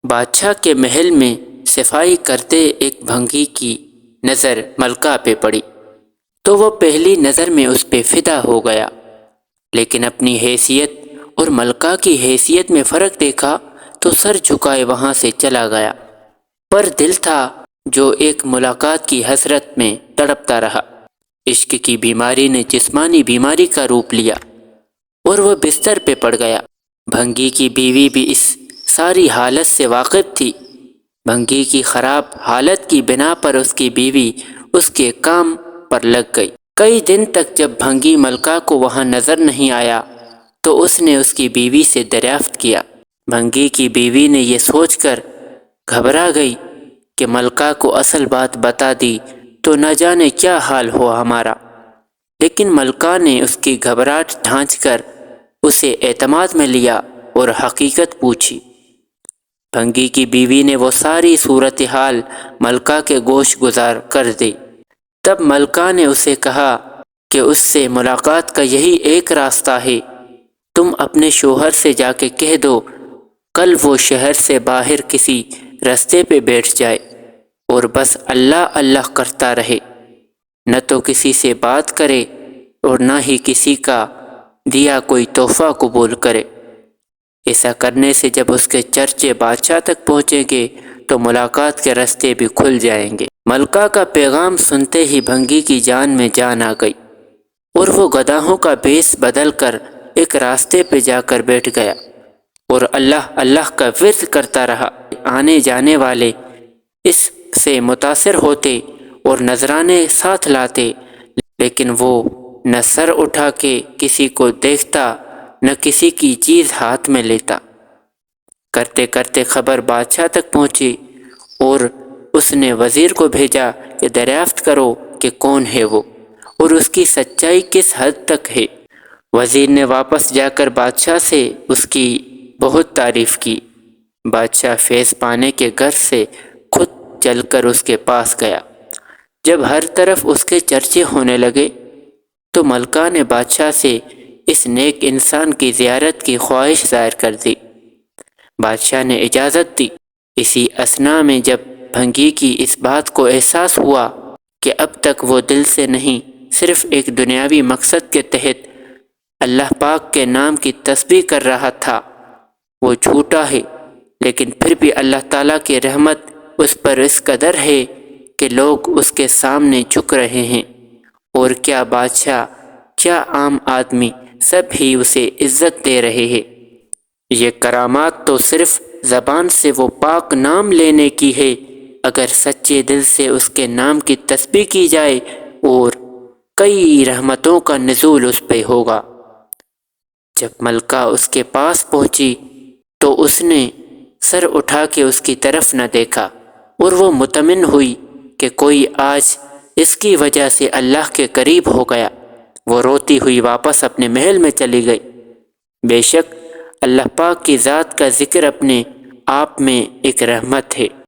بادشاہ کے محل میں صفائی کرتے ایک بھنگی کی نظر ملکہ پہ پڑی تو وہ پہلی نظر میں اس پہ فدا ہو گیا، لیکن اپنی حیثیت اور ملکہ کی حیثیت میں فرق دیکھا تو سر جھکائے وہاں سے چلا گیا، پر دل تھا جو ایک ملاقات کی حسرت میں تڑپتا رہا۔ عشق کی بیماری نے جسمانی بیماری کا روپ لیا اور وہ بستر پہ پڑ گیا۔ بھنگی کی بیوی بھی اس ساری حالت سے واقف تھی۔ بھنگی کی خراب حالت کی بنا پر اس کی بیوی اس کے کام پر لگ گئی۔ کئی دن تک جب بھنگی ملکہ کو وہاں نظر نہیں آیا تو اس نے اس کی بیوی سے دریافت کیا۔ بھنگی کی بیوی نے یہ سوچ کر گھبرا گئی کہ ملکہ کو اصل بات بتا دی تو نہ جانے کیا حال ہو ہمارا، لیکن ملکہ نے اس کی گھبراہٹ ڈھانچ کر اسے اعتماد میں لیا اور حقیقت پوچھی۔ بھنگی کی بیوی نے وہ ساری صورتحال ملکہ کے گوش گزار کر دی۔ تب ملکہ نے اسے کہا کہ اس سے ملاقات کا یہی ایک راستہ ہے، تم اپنے شوہر سے جا کے کہہ دو کل وہ شہر سے باہر کسی رستے پہ بیٹھ جائے اور بس اللہ اللہ کرتا رہے، نہ تو کسی سے بات کرے اور نہ ہی کسی کا دیا کوئی تحفہ قبول کرے۔ ایسا کرنے سے جب اس کے چرچے بادشاہ تک پہنچیں گے تو ملاقات کے راستے بھی کھل جائیں گے۔ ملکہ کا پیغام سنتے ہی بھنگی کی جان میں جان آ گئی اور وہ گدھاؤں کا بیس بدل کر ایک راستے پہ جا کر بیٹھ گیا اور اللہ اللہ کا ورد کرتا رہا۔ آنے جانے والے اس سے متاثر ہوتے اور نذرانے ساتھ لاتے، لیکن وہ نہ سر اٹھا کے کسی کو دیکھتا نہ کسی کی چیز ہاتھ میں لیتا۔ کرتے کرتے خبر بادشاہ تک پہنچی اور اس نے وزیر کو بھیجا کہ دریافت کرو کہ کون ہے وہ اور اس کی سچائی کس حد تک ہے۔ وزیر نے واپس جا کر بادشاہ سے اس کی بہت تعریف کی۔ بادشاہ فیض پانے کے گھر سے خود چل کر اس کے پاس گیا۔ جب ہر طرف اس کے چرچے ہونے لگے تو ملکہ نے بادشاہ سے اس نیک انسان کی زیارت کی خواہش ظاہر کر دی۔ بادشاہ نے اجازت دی۔ اسی اثناء میں جب بھنگی کی اس بات کو احساس ہوا کہ اب تک وہ دل سے نہیں صرف ایک دنیاوی مقصد کے تحت اللہ پاک کے نام کی تسبیح کر رہا تھا، وہ جھوٹا ہے، لیکن پھر بھی اللہ تعالیٰ کی رحمت اس پر اس قدر ہے کہ لوگ اس کے سامنے جھک رہے ہیں، اور کیا بادشاہ کیا عام آدمی سب ہی اسے عزت دے رہے ہیں۔ یہ کرامات تو صرف زبان سے وہ پاک نام لینے کی ہے، اگر سچے دل سے اس کے نام کی تسبیح کی جائے اور کئی رحمتوں کا نزول اس پہ ہوگا۔ جب ملکہ اس کے پاس پہنچی تو اس نے سر اٹھا کے اس کی طرف نہ دیکھا اور وہ مطمئن ہوئی کہ کوئی آج اس کی وجہ سے اللہ کے قریب ہو گیا۔ وہ روتی ہوئی واپس اپنے محل میں چلی گئی۔ بے شک اللہ پاک کی ذات کا ذکر اپنے آپ میں ایک رحمت ہے۔